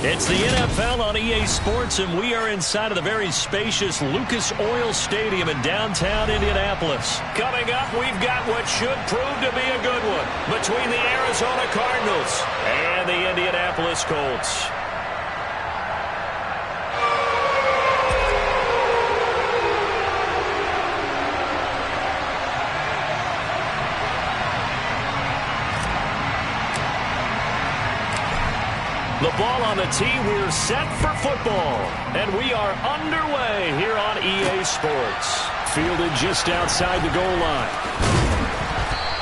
It's the NFL on EA Sports, and we are inside of the very spacious Lucas Oil Stadium in downtown Indianapolis. Coming up, we've got what should prove to be a good one between the Arizona Cardinals and the Indianapolis Colts. The ball on the tee, we're set for football. And we are underway here on EA Sports. Fielded just outside the goal line.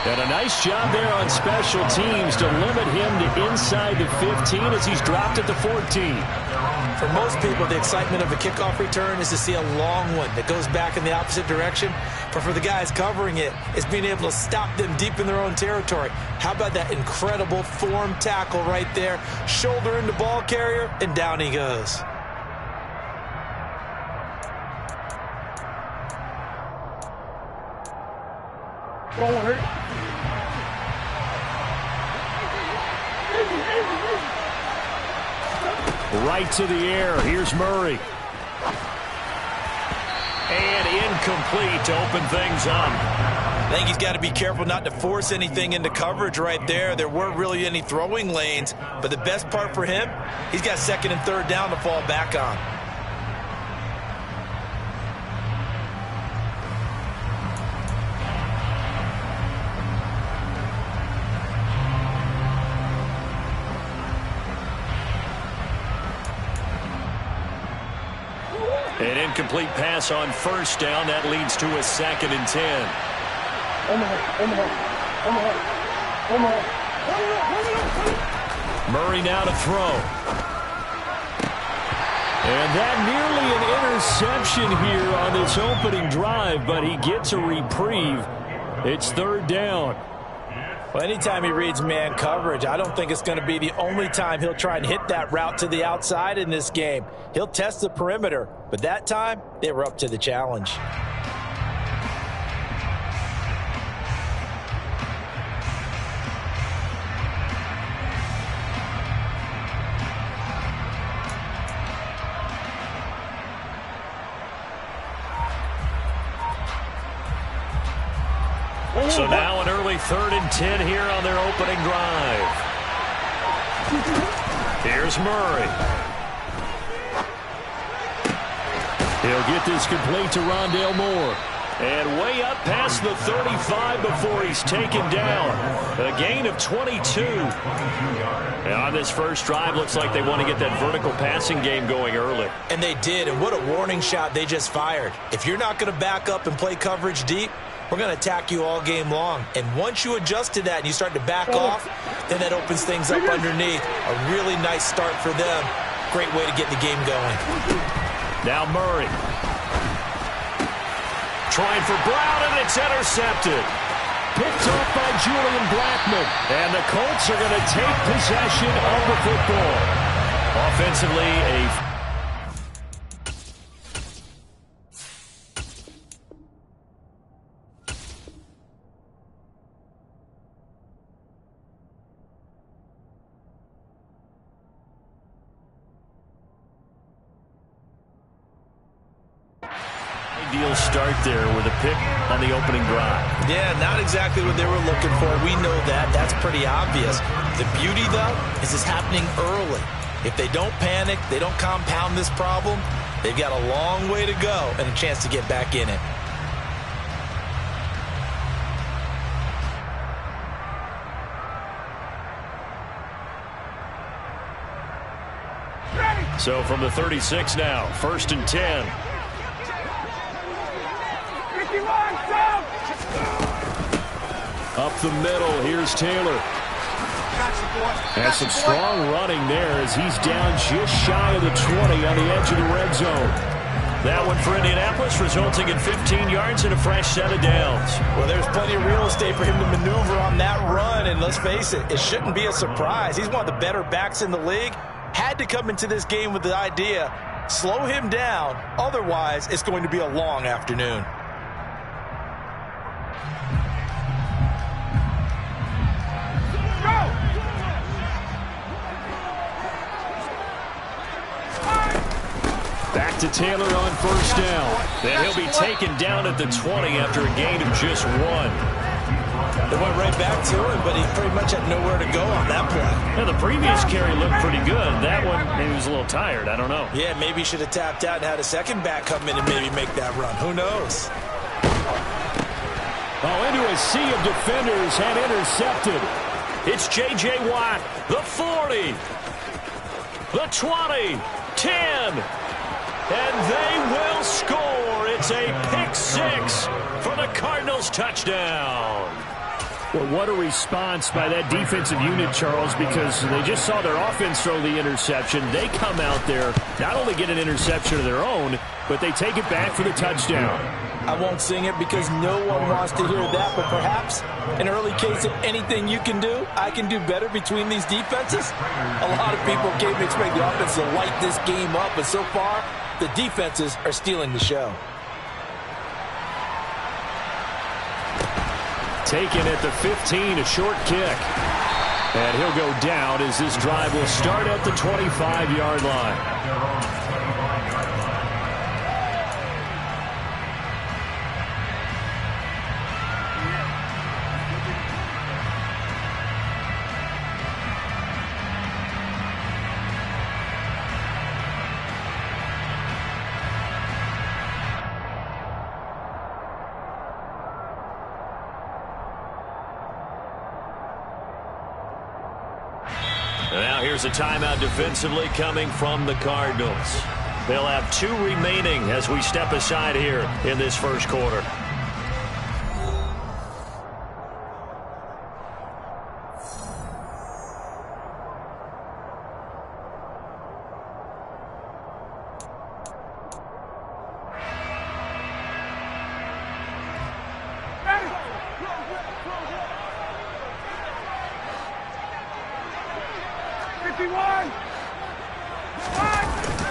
And a nice job there on special teams to limit him to inside the 15 as he's dropped at the 14. For most people, the excitement of a kickoff return is to see a long one that goes back in the opposite direction. But for the guys covering it, it's being able to stop them deep in their own territory. How about that incredible form tackle right there? Shoulder into ball carrier, and down he goes. Forward. Right to the air. Here's Murray. And incomplete to open things up. I think he's got to be careful not to force anything into coverage right there. There weren't really any throwing lanes, but the best part for him, he's got second and third down to fall back on. An incomplete pass on first down. That leads to a 2nd and 10. Murray now to throw. And that nearly an interception here on this opening drive, but he gets a reprieve. It's 3rd down. Well, anytime he reads man coverage, I don't think it's going to be the only time he'll try and hit that route to the outside in this game. He'll test the perimeter, but that time, they were up to the challenge. So now an early 3rd and 10 here on their opening drive. Here's Murray. He'll get this complete to Rondale Moore. And way up past the 35 before he's taken down. A gain of 22. And on this first drive, looks like they want to get that vertical passing game going early. And they did, and what a warning shot they just fired. If you're not going to back up and play coverage deep, we're going to attack you all game long. And once you adjust to that and you start to back off, then that opens things up underneath. A really nice start for them. Great way to get the game going. Now Murray. Trying for Brown, and it's intercepted. Picked off by Julian Blackmon. And the Colts are going to take possession of the football. Offensively, ideal start there with a pick on the opening drive. Yeah, not exactly what they were looking for. We know that. That's pretty obvious. The beauty, though, is it's happening early. If they don't panic, they don't compound this problem, they've got a long way to go and a chance to get back in it. So from the 36 now, 1st and 10. Up the middle, here's Taylor. And some strong running there as he's down just shy of the 20 on the edge of the red zone. That one for Indianapolis, resulting in 15 yards and a fresh set of downs. Well, there's plenty of real estate for him to maneuver on that run, and let's face it, it shouldn't be a surprise. He's one of the better backs in the league. Had to come into this game with the idea, slow him down, otherwise it's going to be a long afternoon. Back to Taylor on first down. And he'll be taken down at the 20 after a gain of just 1. They went right back to him, but he pretty much had nowhere to go on that play. Yeah, the previous carry looked pretty good. That one, maybe he was a little tired. I don't know. Yeah, maybe he should have tapped out and had a second back come in and maybe make that run. Who knows? Oh, into a sea of defenders and intercepted. It's J.J. Watt, the 40, the 20, 10. And they will score. It's a pick 6 for the Cardinals touchdown. Well, what a response by that defensive unit, Charles, because they just saw their offense throw the interception. They come out there, not only get an interception of their own, but they take it back for the touchdown. I won't sing it because no one wants to hear that, but perhaps an early case of anything you can do, I can do better between these defenses. A lot of people came to expect the offense to light this game up, but so far, the defenses are stealing the show. Taken at the 15, a short kick. And he'll go down as this drive will start at the 25-yard line. Now here's a timeout defensively coming from the Cardinals. They'll have 2 remaining as we step aside here in this first quarter.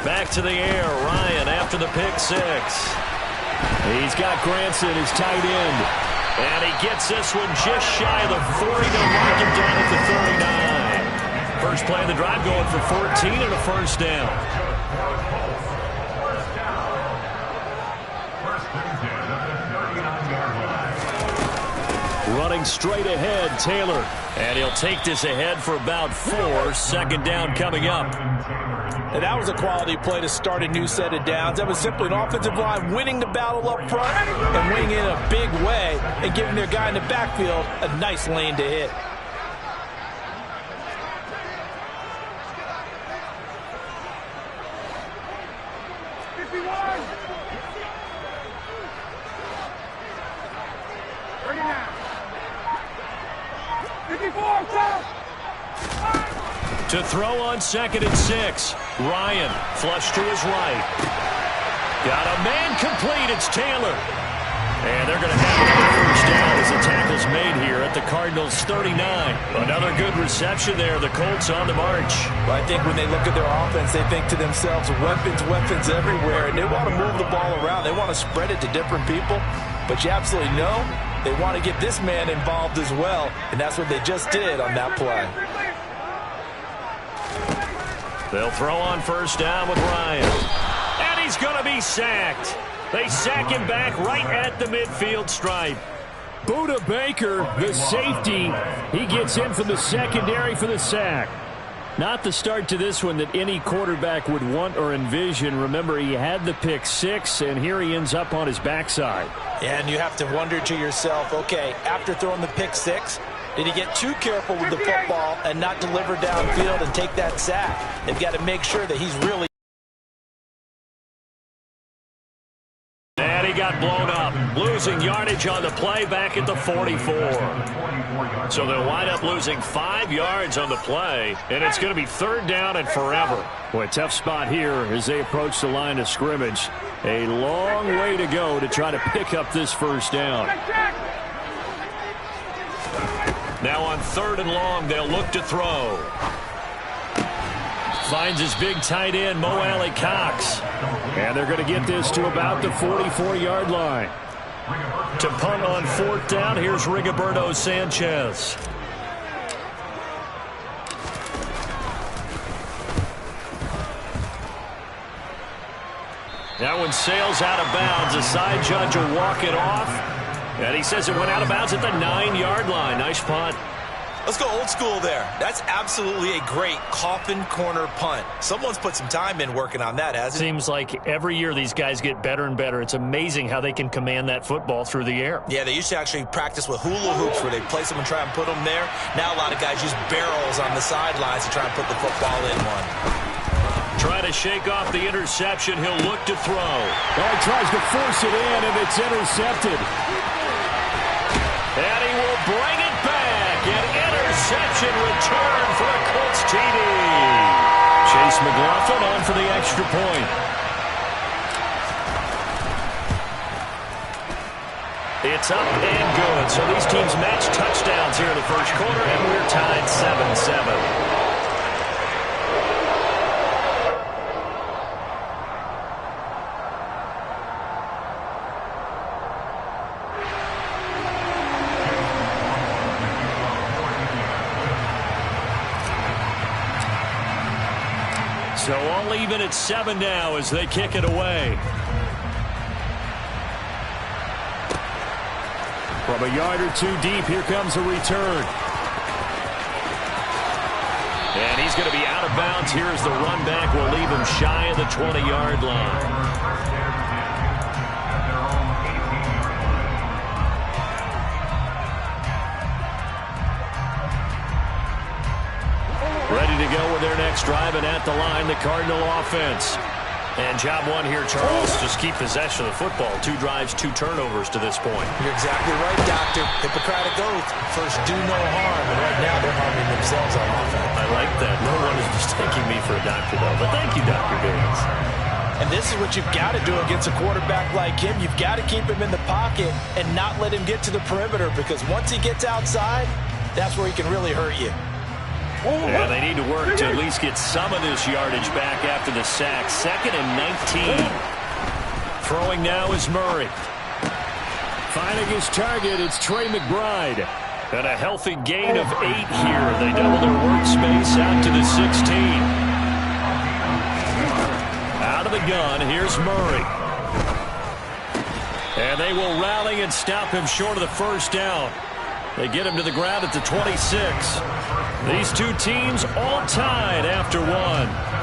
Back to the air, Ryan after the pick 6. He's got Granson, his tight end. And he gets this one just shy of the 40. They'll mark him down at the 39. First play of the drive going for 14 and a first down. Running straight ahead, Taylor. And he'll take this ahead for about 4. Second down coming up. And that was a quality play to start a new set of downs. That was simply an offensive line winning the battle up front and winning in a big way and giving their guy in the backfield a nice lane to hit. To throw on 2nd and 6. Ryan flush to his right. Got a man complete. It's Taylor. And they're going to have another first down as the tackle's made here at the Cardinals 39. Another good reception there. The Colts on the march. Well, I think when they look at their offense, they think to themselves, weapons, weapons everywhere. And they want to move the ball around. They want to spread it to different people. But you absolutely know they want to get this man involved as well. And that's what they just did on that play. They'll throw on first down with Ryan. And he's going to be sacked. They sack him back right at the midfield stripe. Buda Baker, the safety, he gets in from the secondary for the sack. Not the start to this one that any quarterback would want or envision. Remember, he had the pick 6, and here he ends up on his backside. And you have to wonder to yourself, okay, after throwing the pick 6, did he get too careful with the football and not deliver downfield and take that sack? They've got to make sure that he's really... And he got blown up, losing yardage on the play back at the 44. So they'll wind up losing 5 yards on the play, and it's going to be 3rd down and forever. Boy, tough spot here as they approach the line of scrimmage. A long way to go to try to pick up this first down. Now on 3rd and long, they'll look to throw. Finds his big tight end, Mo Alley Cox. And they're going to get this to about the 44-yard line. To punt on 4th down, here's Rigoberto Sanchez. That one sails out of bounds. The side judge will walk it off. And he says it went out of bounds at the 9-yard line. Nice punt. Let's go old school there. That's absolutely a great coffin corner punt. Someone's put some time in working on that, hasn't it? Seems like every year these guys get better and better. It's amazing how they can command that football through the air. Yeah, they used to actually practice with hula hoops where they place them and try and put them there. Now a lot of guys use barrels on the sidelines to try and put the football in one. Trying to shake off the interception. He'll look to throw. Oh, he tries to force it in, and it's intercepted. And he will bring it back. An interception return for a Colts TD. Chase McLaughlin on for the extra point. It's up and good. So these teams match touchdowns here in the first quarter, and we're tied 7-7. So all even at 7 now as they kick it away. From a yard or two deep, here comes a return. And he's going to be out of bounds here as the run back will leave him shy of the 20-yard line. Ready to go with their next drive, and at the line, the Cardinal offense. And job one here, Charles, just keep possession of the football. 2 drives, 2 turnovers to this point. You're exactly right, Doctor. Hippocratic oath. First, do no harm. And right now, they're harming themselves on offense. I like that. No one is mistaking me for a doctor, though. But thank you, Dr. Davis. And this is what you've got to do against a quarterback like him. You've got to keep him in the pocket and not let him get to the perimeter, because once he gets outside, that's where he can really hurt you. Yeah, they need to work to at least get some of this yardage back after the sack. 2nd and 19. Throwing now is Murray. Finding his target, it's Trey McBride. And a healthy gain of 8 here. They double their workspace out to the 16. Out of the gun, here's Murray. And they will rally and stop him short of the first down. They get him to the ground at the 26. These two teams all tied after 1.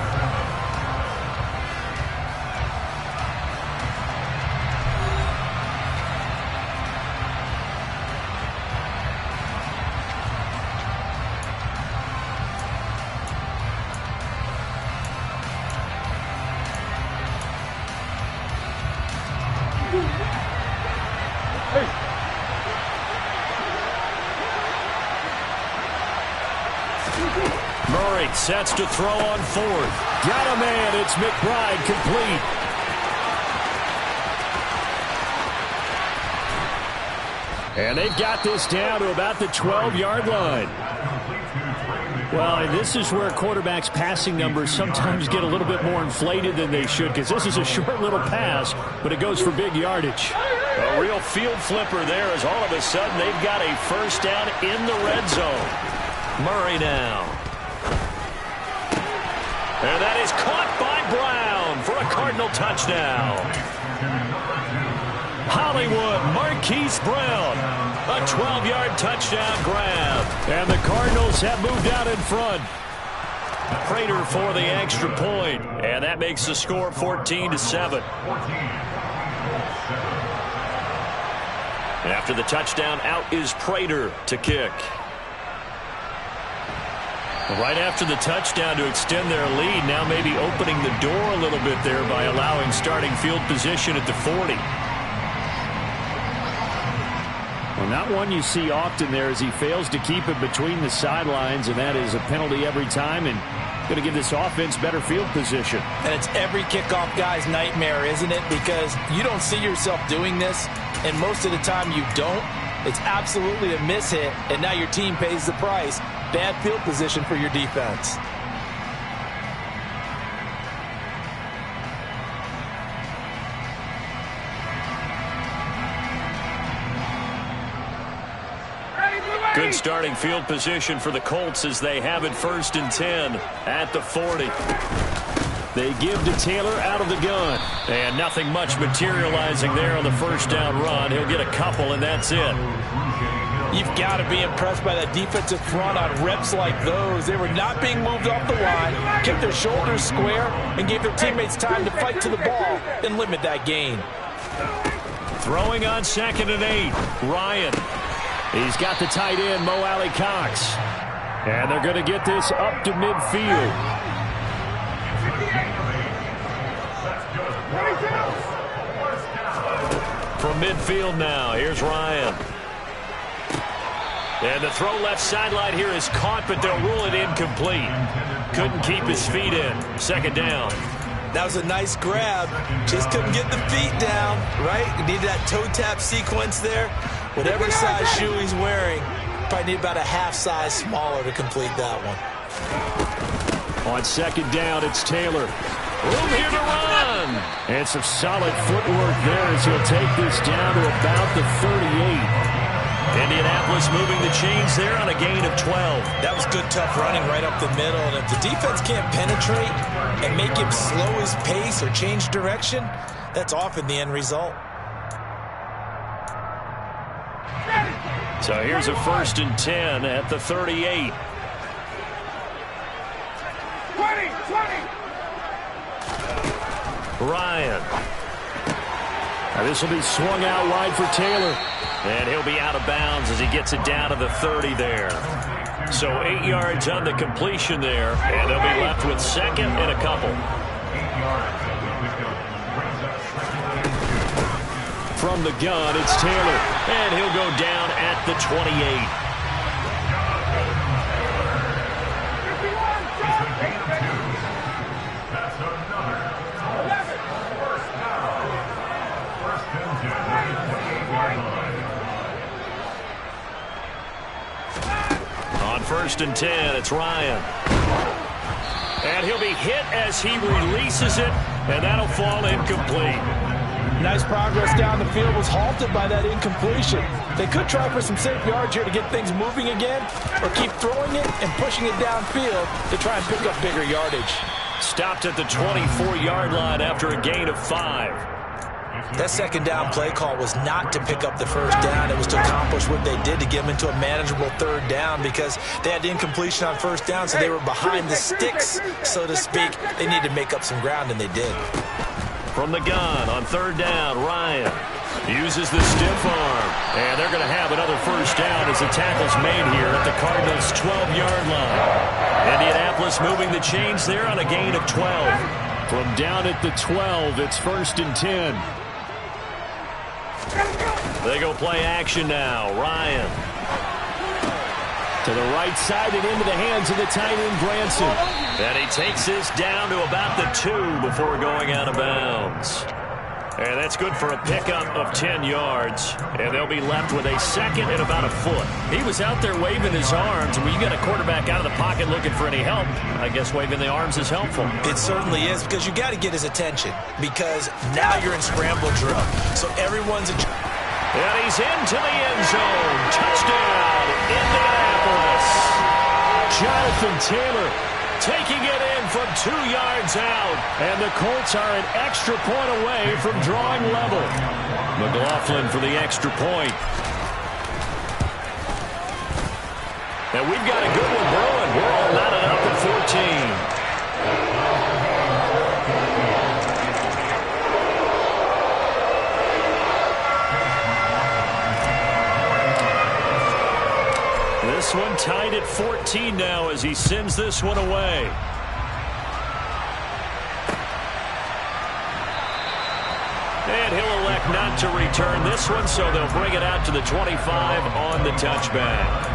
Murray sets to throw on 4th. Got a man. It's McBride complete. And they've got this down to about the 12-yard line. Well, and this is where quarterbacks' passing numbers sometimes get a little bit more inflated than they should, because this is a short little pass, but it goes for big yardage. A real field flipper there as all of a sudden they've got a first down in the red zone. Murray now. And that is caught by Brown for a Cardinal touchdown. Hollywood, Marquise Brown. A 12-yard touchdown grab. And the Cardinals have moved out in front. Prater for the extra point. And that makes the score 14-7. After the touchdown, out is Prater to kick. Right after the touchdown to extend their lead, now maybe opening the door a little bit there by allowing starting field position at the 40. Well, not one you see often there as he fails to keep it between the sidelines, and that is a penalty every time, and going to give this offense better field position. And it's every kickoff guy's nightmare, isn't it? Because you don't see yourself doing this, and most of the time you don't. It's absolutely a mishit, and now your team pays the price. Bad field position for your defense. Good starting field position for the Colts as they have it 1st and 10 at the 40. They give to Taylor out of the gun. And nothing much materializing there on the first down run. He'll get a couple, and that's it. You've got to be impressed by that defensive front on reps like those. They were not being moved off the line, kept their shoulders square, and gave their teammates time to fight to the ball and limit that gain. Throwing on 2nd and 8. Ryan. He's got the tight end, Mo Alley-Cox. And they're going to get this up to midfield. From midfield now, here's Ryan. And the throw left sideline here is caught, but they'll rule it incomplete. Couldn't keep his feet in. 2nd down. That was a nice grab. Just couldn't get the feet down, right? You need that toe tap sequence there. Whatever size shoe he's wearing, probably need about a half size smaller to complete that one. On 2nd down, it's Taylor. Room here to run. And some solid footwork there as he'll take this down to about the 38. Indianapolis moving the chains there on a gain of 12. That was good, tough running right up the middle. And if the defense can't penetrate and make him slow his pace or change direction, that's often the end result. So here's a 1st and 10 at the 38. 20. Ryan. Now this will be swung out wide for Taylor. And he'll be out of bounds as he gets it down to the 30 there. So 8 yards on the completion there. And they'll be left with 2nd and a couple. From the gun, it's Taylor. And he'll go down at the 28. On 1st and 10, it's Ryan. And he'll be hit as he releases it, and that'll fall incomplete. Nice progress down the field, was halted by that incompletion. They could try for some safe yards here to get things moving again, or keep throwing it and pushing it downfield to try and pick up bigger yardage. Stopped at the 24-yard line after a gain of 5. That 2nd down play call was not to pick up the 1st down. It was to accomplish what they did to get them into a manageable 3rd down because they had the incompletion on 1st down, so they were behind the sticks, so to speak. They needed to make up some ground, and they did. From the gun on 3rd down, Ryan uses the stiff arm. And they're going to have another 1st down as the tackle's made here at the Cardinals' 12-yard line. Indianapolis moving the chains there on a gain of 12. From down at the 12, it's 1st and 10. They go play action now. Ryan. To the right side and into the hands of the tight end, Branson. And he takes this down to about the 2 before going out of bounds. And that's good for a pickup of 10 yards. And they'll be left with a 2nd and about a foot. He was out there waving his arms. And when you got a quarterback out of the pocket looking for any help, I guess waving the arms is helpful. It certainly is, because you got to get his attention. Because now you're in scramble drill. So everyone's... And he's into the end zone. Touchdown, Indianapolis. Jonathan Taylor taking it in from 2 yards out. And the Colts are an extra point away from drawing level. McLaughlin for the extra point. And we've got a good one brewing. We're all knotted up at 14. This one tied at 14 now as he sends this one away. And he'll elect not to return this one, so they'll bring it out to the 25 on the touchback.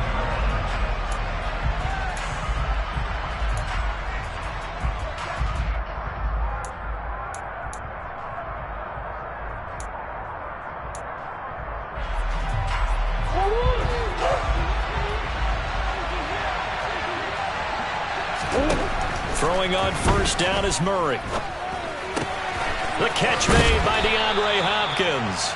Throwing on 1st down is Murray. The catch made by DeAndre Hopkins.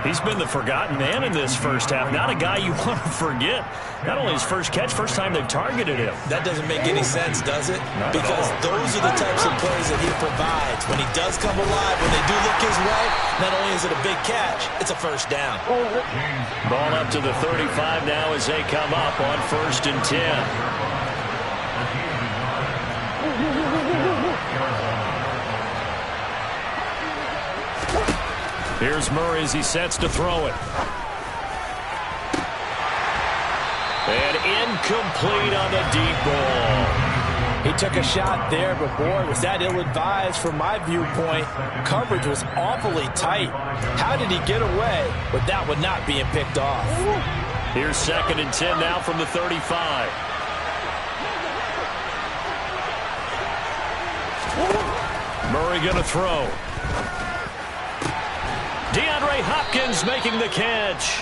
He's been the forgotten man in this first half. Not a guy you want to forget. Not only his first catch, first time they've targeted him. That doesn't make any sense, does it? Because those are the types of plays that he provides. When he does come alive, when they do look his way, not only is it a big catch, it's a first down. Ball up to the 35 now as they come up on 1st and 10. Here's Murray as he sets to throw it. And incomplete on the deep ball. He took a shot there, but boy, was that ill-advised from my viewpoint. Coverage was awfully tight. How did he get away with that one not being picked off? Here's 2nd and 10 now from the 35. Murray going to throw. DeAndre Hopkins making the catch.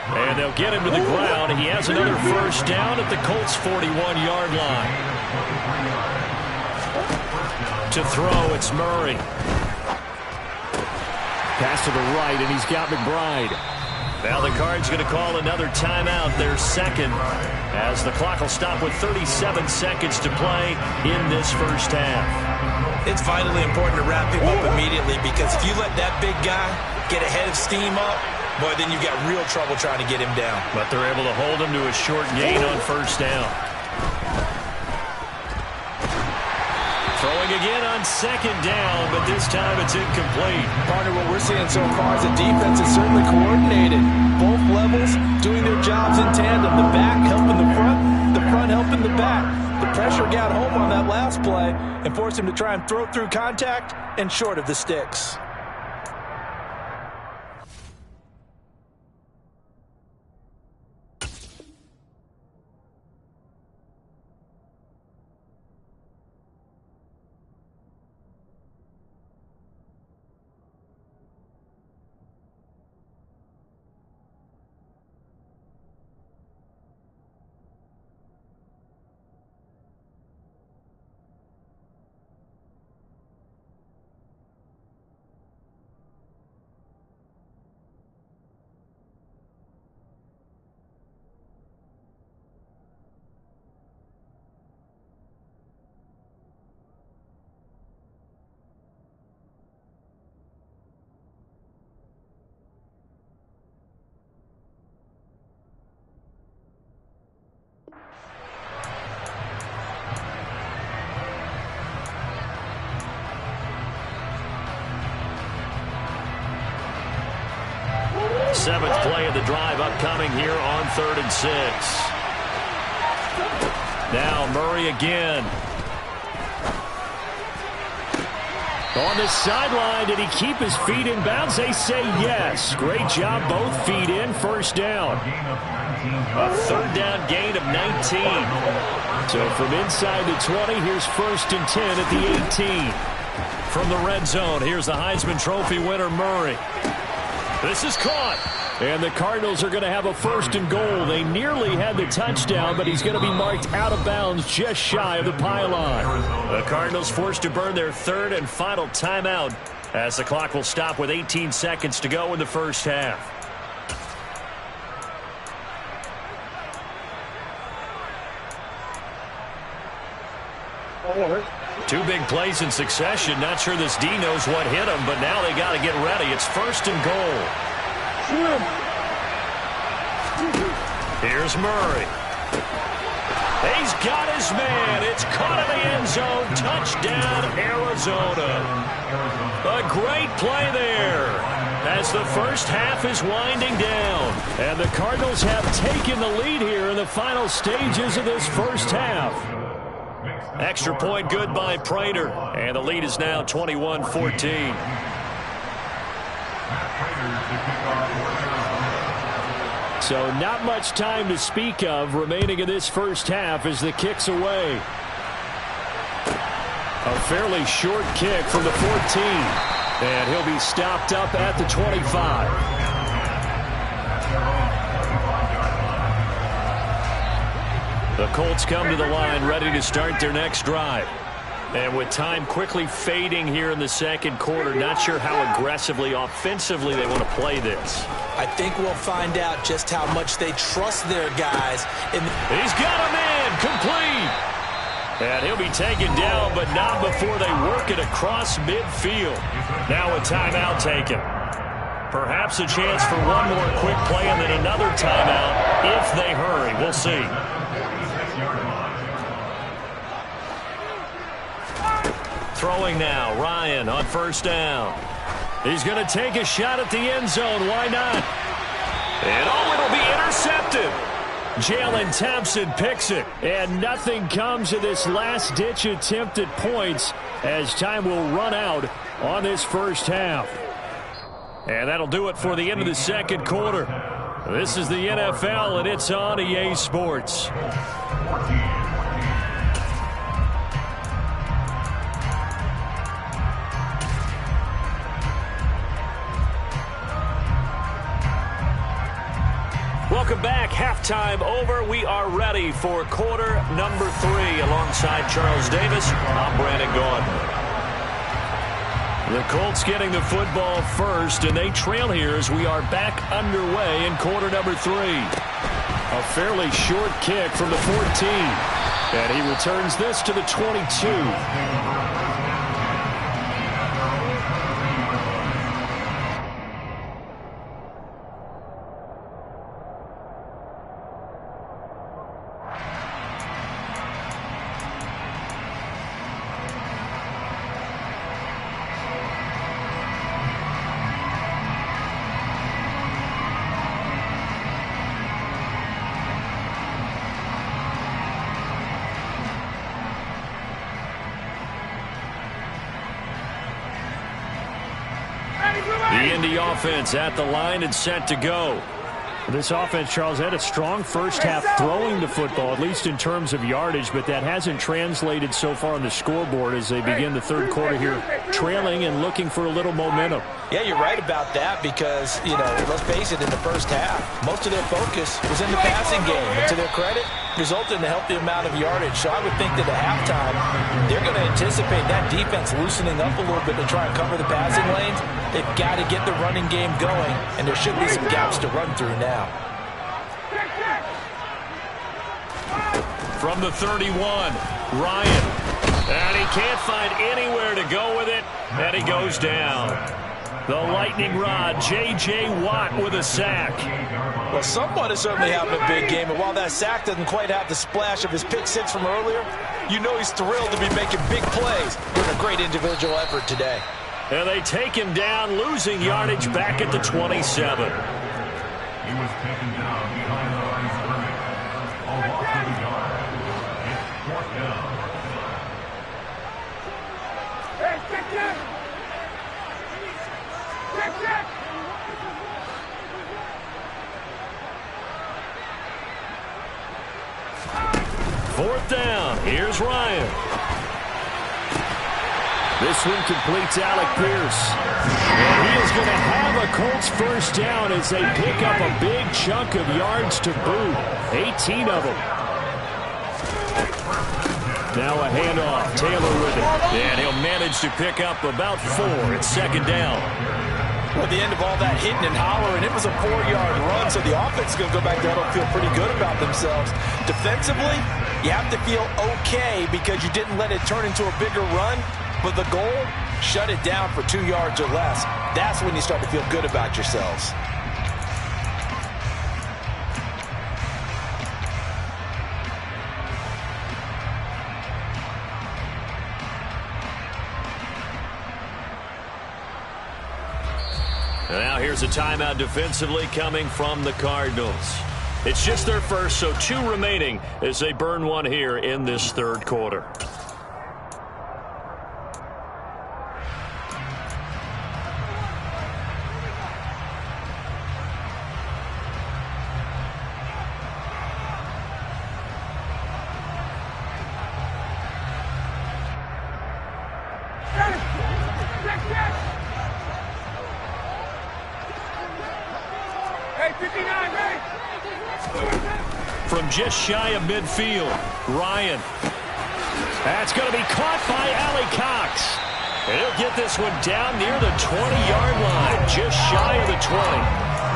And they'll get him to the ground. He has another first down at the Colts' 41-yard line. To throw, it's Murray. Pass to the right, and he's got McBride. Now the Cards going to call another timeout, their second, as the clock will stop with 37 seconds to play in this first half. It's vitally important to wrap him up immediately, because if you let that big guy get ahead of steam up, boy, then you've got real trouble trying to get him down. But they're able to hold him to a short gain on first down. Throwing again on 2nd down, but this time it's incomplete. Partner, what we're seeing so far is the defense is certainly coordinated. Both levels doing their jobs in tandem. The back helping the front helping the back. The pressure got home on that last play and forced him to try and throw through contact and short of the sticks. Seventh play of the drive upcoming here on 3rd and 6. Now Murray again. On the sideline, did he keep his feet in bounds? They say yes. Great job, both feet in, first down. A 3rd down gain of 19. So from inside the 20, here's 1st and 10 at the 18. From the red zone, here's the Heisman Trophy winner, Murray. This is caught. And the Cardinals are going to have a 1st and goal. They nearly had the touchdown, but he's going to be marked out of bounds just shy of the pylon. The Cardinals forced to burn their 3rd and final timeout as the clock will stop with 18 seconds to go in the first half. Two big plays in succession. Not sure this D knows what hit him, but now they got to get ready. It's 1st and goal. Here's Murray. He's got his man. It's caught in the end zone. Touchdown, Arizona. A great play there as the first half is winding down. And the Cardinals have taken the lead here in the final stages of this first half. Extra point good by Prater. And the lead is now 21-14. So not much time to speak of remaining in this first half as the kick's away. A fairly short kick from the 14. And he'll be stopped up at the 25. The Colts come to the line ready to start their next drive. And with time quickly fading here in the second quarter, not sure how aggressively, offensively they want to play this. I think we'll find out just how much they trust their guys. He's got a man complete. And he'll be taken down, but not before they work it across midfield. Now a timeout taken. Perhaps a chance for one more quick play and then another timeout if they hurry. We'll see. Throwing now, Ryan on first down. He's going to take a shot at the end zone. Why not? And it'll be intercepted. Jalen Thompson picks it. And nothing comes of this last-ditch attempt at points as time will run out on this first half. And that'll do it for the end of the second quarter. This is the NFL, and it's on EA Sports. Welcome back. Halftime over. We are ready for quarter number 3. Alongside Charles Davis, I'm Brandon Gaudin. The Colts getting the football first, and they trail here as we are back underway in quarter number 3. A fairly short kick from the 14. And he returns this to the 22. The Indy offense at the line and set to go. This offense, Charles, had a strong first half throwing the football, at least in terms of yardage, but that hasn't translated so far on the scoreboard as they begin the third quarter here, trailing and looking for a little momentum. Yeah, you're right about that because, let's face it, in the first half, most of their focus was in the passing game. And to their credit, resulted in a healthy amount of yardage. So I would think that at halftime, they're going to anticipate that defense loosening up a little bit to try and cover the passing lanes. They've got to get the running game going, and there should be some gaps to run through now. From the 31, Ryan. And he can't find anywhere to go with it, and he goes down. The lightning rod, J.J. Watt with a sack. Well, someone is certainly having a big game, and while that sack doesn't quite have the splash of his pick six from earlier, you know he's thrilled to be making big plays with a great individual effort today. And they take him down, losing yardage back at the 27. He was taken down behind the line of scrimmage. All off to the yard. It's fourth down. Hey, check that! Check that! Fourth down. Here's Ryan. This one completes Alec Pierce. And he is going to have a Colts first down as they pick up a big chunk of yards to boot. 18 of them. Now a handoff. Taylor with it. And he'll manage to pick up about 4. It's second down. Well, at the end of all that hitting and hollering, it was a 4-yard run, so the offense is going to go back there and feel pretty good about themselves. Defensively, you have to feel okay because you didn't let it turn into a bigger run. But the goal, shut it down for 2 yards or less. That's when you start to feel good about yourselves. And now here's a timeout defensively coming from the Cardinals. It's just their first, so 2 remaining as they burn one here in this third quarter. From just shy of midfield, Ryan. That's going to be caught by Allie Cox. And he'll get this one down near the 20-yard line, just shy of the 20.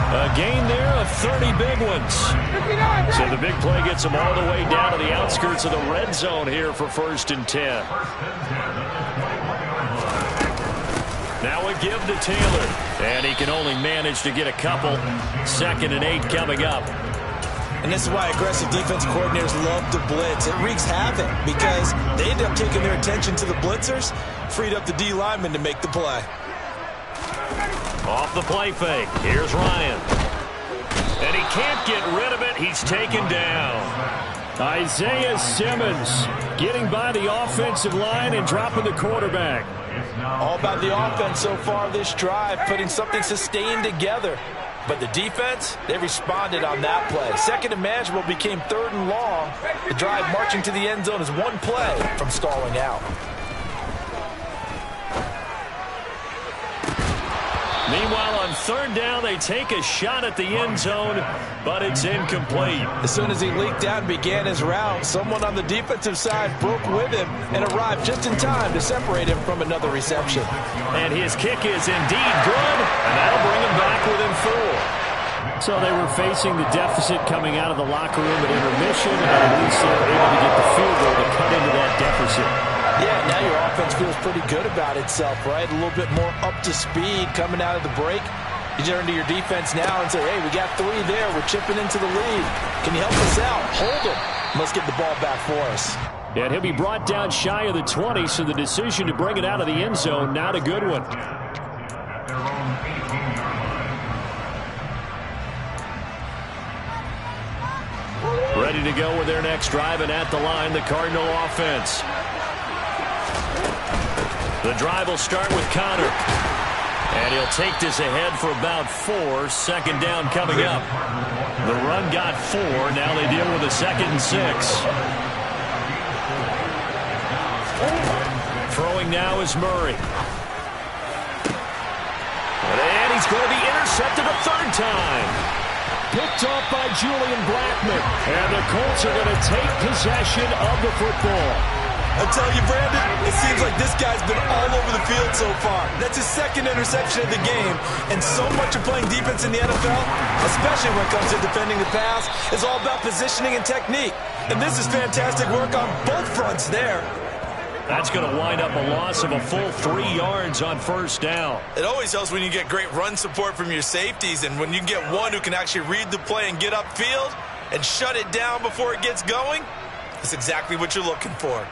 A gain there of 30 big ones. So the big play gets them all the way down to the outskirts of the red zone here for 1st and 10. Now a give to Taylor. And he can only manage to get a couple. 2nd and 8 coming up. And this is why aggressive defense coordinators love to blitz. It wreaks havoc because they end up taking their attention to the blitzers, freed up the D lineman to make the play. Off the play fake. Here's Ryan. And he can't get rid of it. He's taken down. Isaiah Simmons getting by the offensive line and dropping the quarterback. All about the offense so far this drive, putting something sustained together. But the defense, they responded on that play. 2nd and manageable became 3rd and long. The drive marching to the end zone is one play from stalling out. Meanwhile, on 3rd down, they take a shot at the end zone, but it's incomplete. As soon as he leaked out and began his route, someone on the defensive side broke with him and arrived just in time to separate him from another reception. And his kick is indeed good, and that'll bring him back within 4. So they were facing the deficit coming out of the locker room at intermission, and at least they were able to get the field goal to cut into that deficit. Yeah, now your offense feels pretty good about itself, right? A little bit more up to speed coming out of the break. You turn to your defense now and say, hey, we got 3 there. We're chipping into the lead. Can you help us out? Hold them. Let's get the ball back for us. And he'll be brought down shy of the 20, so the decision to bring it out of the end zone, not a good one. Ready to go with their next drive, and at the line, the Cardinal offense. The drive will start with Connor. And he'll take this ahead for about 4. 2nd down coming up. The run got 4. Now they deal with a 2nd and 6. Throwing now is Murray. And he's going to be intercepted a 3rd time. Picked off by Julian Blackman. And the Colts are going to take possession of the football. I tell you, Brandon, it seems like this guy's been all over the field so far. That's his 2nd interception of the game. And so much of playing defense in the NFL, especially when it comes to defending the pass, is all about positioning and technique. And this is fantastic work on both fronts there. That's going to wind up a loss of a full 3 yards on 1st down. It always helps when you get great run support from your safeties, and when you get one who can actually read the play and get upfield and shut it down before it gets going, that's exactly what you're looking for.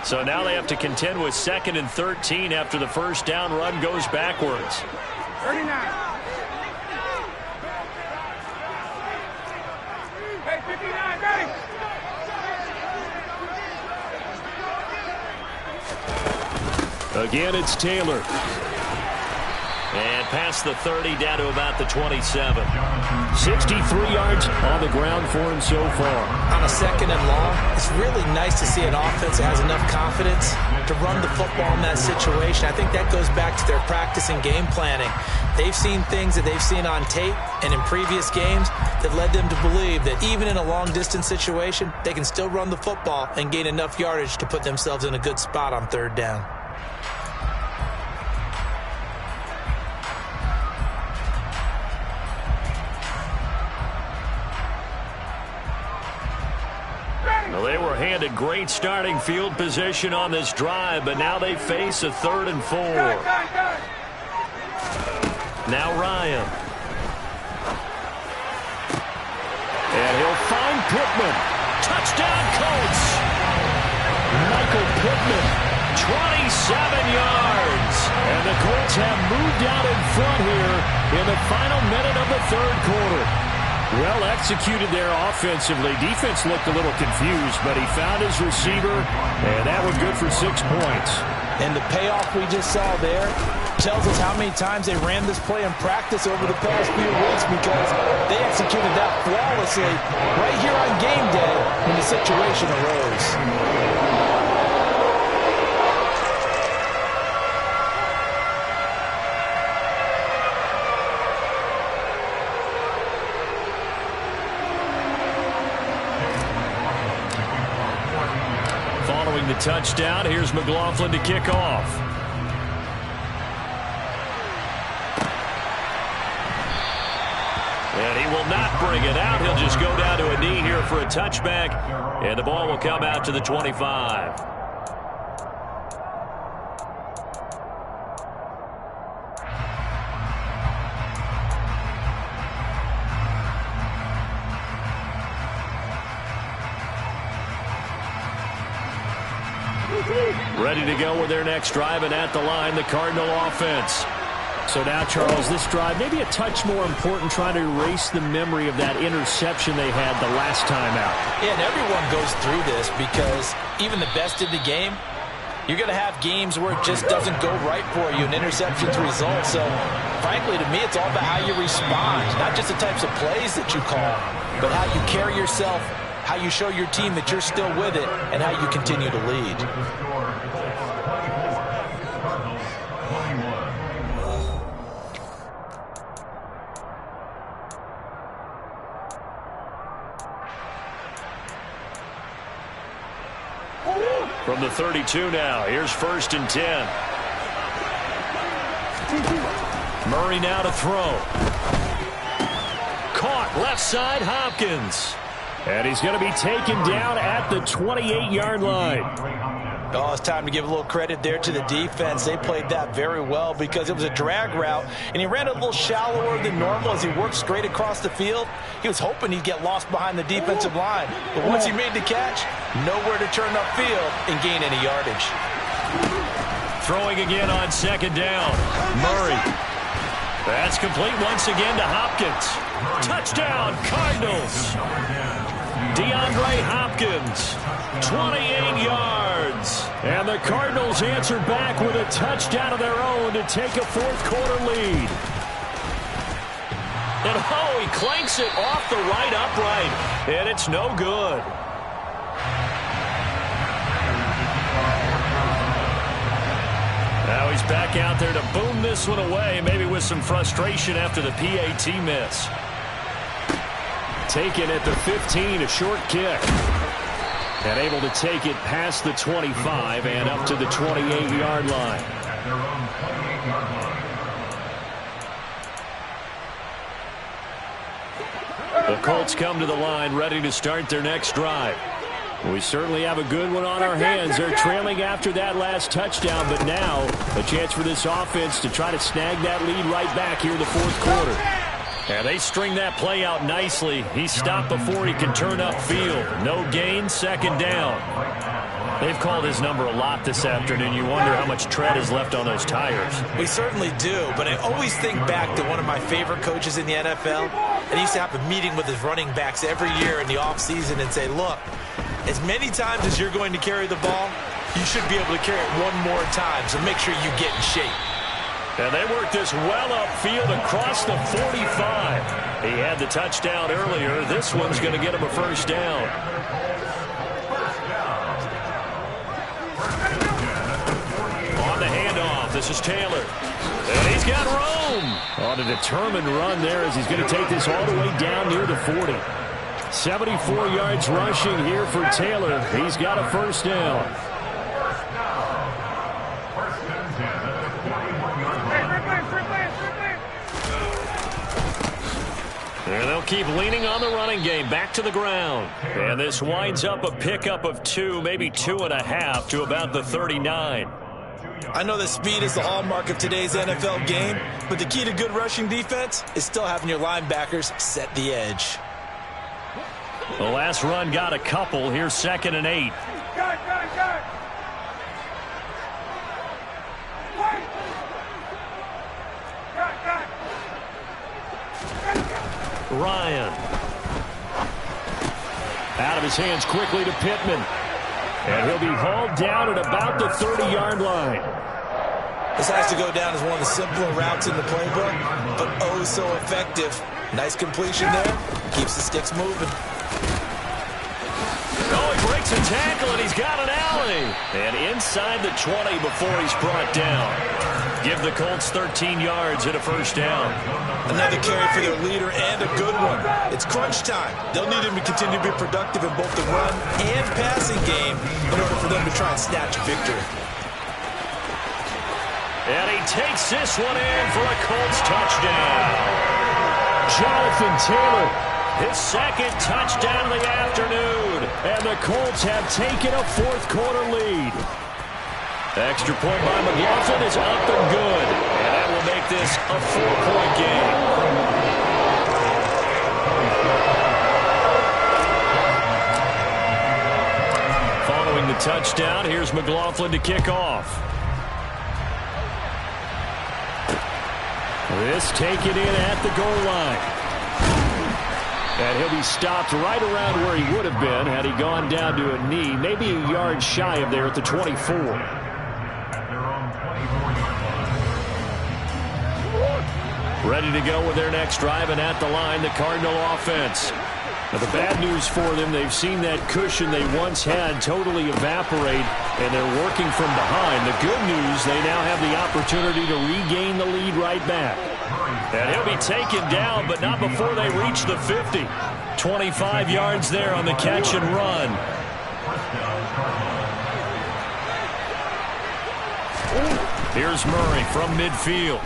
So now they have to contend with 2nd and 13 after the 1st down run goes backwards. 39. Hey, 59, ready? Again, it's Taylor. And past the 30 down to about the 27. 63 yards on the ground for him so far. On a 2nd and long, it's really nice to see an offense that has enough confidence to run the football in that situation. I think that goes back to their practice and game planning. They've seen things that they've seen on tape and in previous games that led them to believe that even in a long-distance situation, they can still run the football and gain enough yardage to put themselves in a good spot on 3rd down. Well, they were handed great starting field position on this drive, but now they face a 3rd and 4. Now Ryan. And he'll find Pittman. Touchdown, Colts. Michael Pittman. 27 yards. And the Colts have moved out in front here in the final minute of the 3rd quarter. Well executed there offensively. Defense looked a little confused, but he found his receiver, and that was good for 6 points. And the payoff we just saw there tells us how many times they ran this play in practice over the past few weeks, because they executed that flawlessly right here on game day when the situation arose. the touchdown. Here's McLaughlin to kick off. And he will not bring it out. He'll just go down to a knee here for a touchback. And the ball will come out to the 25. Ready to go with their next drive, and at the line, the Cardinal offense. So now, Charles, this drive maybe a touch more important, trying to erase the memory of that interception they had the last time out. Yeah, and everyone goes through this because even the best in the game, you're going to have games where it just doesn't go right for you, and interceptions result. So, frankly, to me, it's all about how you respond, not just the types of plays that you call, but how you carry yourself, how you show your team that you're still with it, and how you continue to lead. From the 32 now, here's 1st and 10. Murray now to throw. Caught left side, Hopkins. And he's going to be taken down at the 28-yard line. Oh, it's time to give a little credit there to the defense. They played that very well because it was a drag route, and he ran a little shallower than normal as he worked straight across the field. He was hoping he'd get lost behind the defensive line. But once he made the catch, nowhere to turn upfield and gain any yardage. Throwing again on 2nd down. Murray. That's complete once again to Hopkins. Touchdown, Cardinals. DeAndre Hopkins, 28 yards. And the Cardinals answered back with a touchdown of their own to take a 4th quarter lead. And oh, he clanks it off the right upright. And it's no good. Now he's back out there to boom this one away, maybe with some frustration after the PAT miss. Taken at the 15, a short kick. And able to take it past the 25 and up to the 28-yard line. The Colts come to the line, ready to start their next drive. We certainly have a good one on our hands. They're trailing after that last touchdown, but now a chance for this offense to try to snag that lead right back here in the 4th quarter. And they string that play out nicely. He stopped before he could turn upfield. No gain, 2nd down. They've called his number a lot this afternoon. You wonder how much tread is left on those tires. We certainly do, but I always think back to one of my favorite coaches in the NFL. And he used to have a meeting with his running backs every year in the offseason and say, look, as many times as you're going to carry the ball, you should be able to carry it one more time, so make sure you get in shape. And they worked this well upfield across the 45. He had the touchdown earlier. This one's going to get him a 1st down. On the handoff, this is Taylor. And he's got Rome on a determined run there as he's going to take this all the way down near the 40. 74 yards rushing here for Taylor. He's got a 1st down. And they'll keep leaning on the running game back to the ground. And this winds up a pickup of 2, maybe 2.5 to about the 39. I know that speed is the hallmark of today's NFL game, but the key to good rushing defense is still having your linebackers set the edge. The last run got a couple. Here's 2nd and 8. Ryan. Out of his hands quickly to Pittman. And he'll be hauled down at about the 30-yard line. This has to go down as one of the simpler routes in the playbook, but oh so effective. Nice completion there. Keeps the sticks moving. Oh, he breaks breaks a tackle, and he's got an alley. And inside the 20 before he's brought down. Give the Colts 13 yards and a first down. Another carry for their leader and a good one. It's crunch time. They'll need him to continue to be productive in both the run and passing game in order for them to try and snatch a victory. And he takes this one in for a Colts touchdown. Jonathan Taylor. His second touchdown of the afternoon. And the Colts have taken a fourth-quarter lead. Extra point by McLaughlin is up and good. And that will make this a 4-point game. Following the touchdown, here's McLaughlin to kick off. This taken in at the goal line. And he'll be stopped right around where he would have been had he gone down to a knee, maybe a yard shy of there at the 24. Ready to go with their next drive, and at the line, the Cardinal offense. Now, the bad news for them, they've seen that cushion they once had totally evaporate, and they're working from behind. The good news, they now have the opportunity to regain the lead right back. And he'll be taken down, but not before they reach the 50. 25 yards there on the catch and run. Here's Murray from midfield.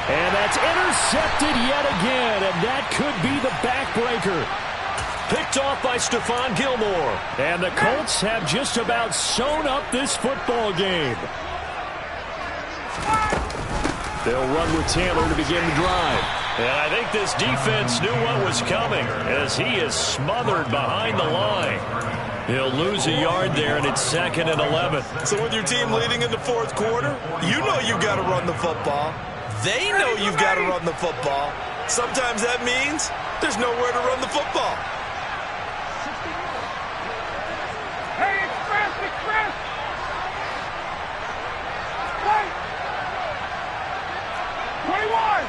And that's intercepted yet again, and that could be the backbreaker. Picked off by Stephon Gilmore. And the Colts have just about sewn up this football game. They'll run with Taylor to begin the drive. And I think this defense knew what was coming as he is smothered behind the line. He'll lose a yard there, and it's 2nd and 11. So with your team leading in the fourth quarter, you know you've got to run the football. They know you've got to run the football. Sometimes that means there's nowhere to run the football. Hey, express! Wait! 21!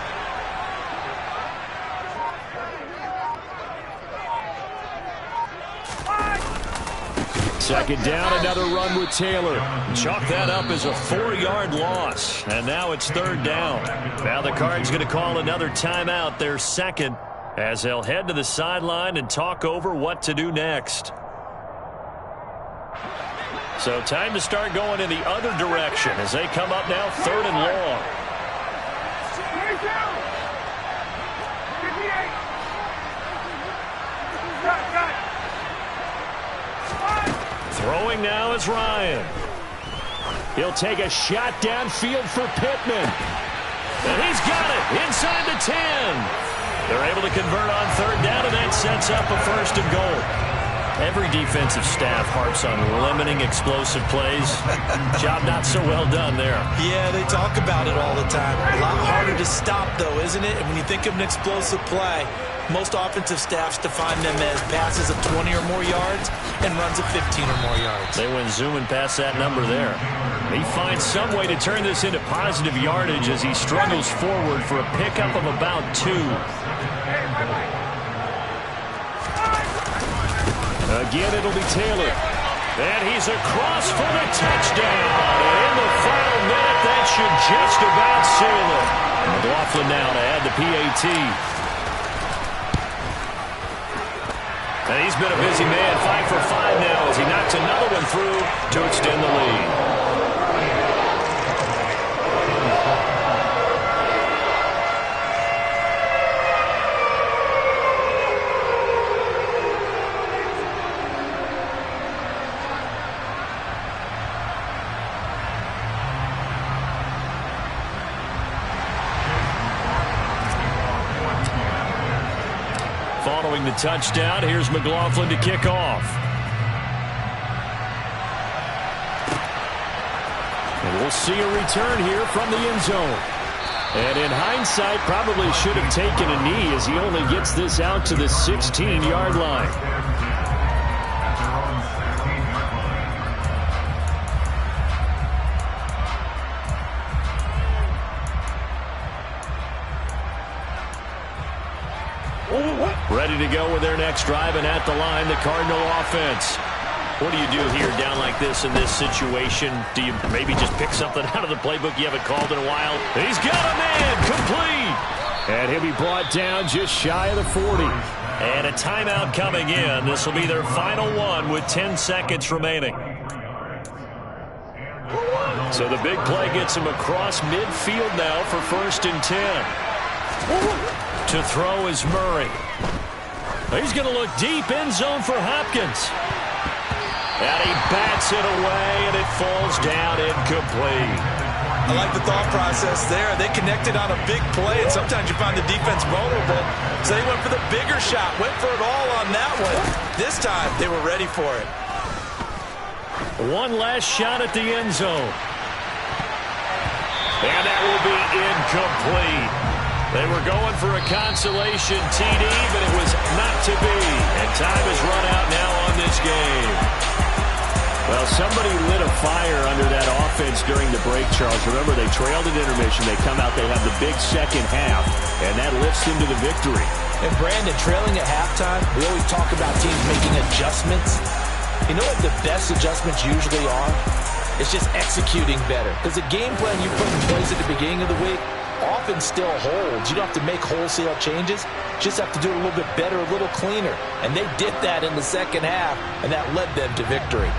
Second down, another run with Taylor. Chalk that up as a 4-yard loss. And now it's 3rd down. Now the Cards going to call another timeout, their second, as they'll head to the sideline and talk over what to do next. So time to start going in the other direction as they come up now 3rd and long. 22! 58! Cut! Throwing now is Ryan. He'll take a shot downfield for Pittman. And he's got it inside the 10. They're able to convert on 3rd down, and that sets up a 1st and goal. Every defensive staff harps on limiting explosive plays. Job not so well done there. Yeah, they talk about it all the time. A lot harder to stop, though, isn't it? And when you think of an explosive play, most offensive staffs define them as passes of 20 or more yards and runs of 15 or more yards. They went zooming past that number there. He finds some way to turn this into positive yardage as he struggles forward for a pickup of about 2. Again, it'll be Taylor. And he's across for the touchdown. And in the final minute, that should just about seal it. McLaughlin now to add the PAT. And he's been a busy man, 5 for 5 now as he knocks another one through to extend the lead. Following the touchdown, here's McLaughlin to kick off. And we'll see a return here from the end zone. And in hindsight, probably should have taken a knee as he only gets this out to the 16-yard line. Ready to go with their next drive, and at the line, the Cardinal offense. What do you do here down like this in this situation? Do you maybe just pick something out of the playbook you haven't called in a while? He's got a man, complete. And he'll be brought down just shy of the 40. And a timeout coming in. This will be their final one with 10 seconds remaining. So the big play gets him across midfield now for 1st and 10. To throw is Murray. He's going to look deep, end zone for Hopkins. And he bats it away, and it falls down incomplete. I like the thought process there. They connected on a big play, and sometimes you find the defense vulnerable. So they went for the bigger shot, went for it all on that one. This time, they were ready for it. One last shot at the end zone. And that will be incomplete. They were going for a consolation TD, but it was not to be. And time is run out now on this game. Well, somebody lit a fire under that offense during the break, Charles. Remember, they trailed at intermission. They come out, they have the big second half, and that lifts them to the victory. And Brandon, trailing at halftime, we always talk about teams making adjustments. You know what the best adjustments usually are? It's just executing better. Because the game plan you put in place at the beginning of the week often still holds. You don't have to make wholesale changes. You just have to do it a little bit better, a little cleaner. And they did that in the second half, and that led them to victory.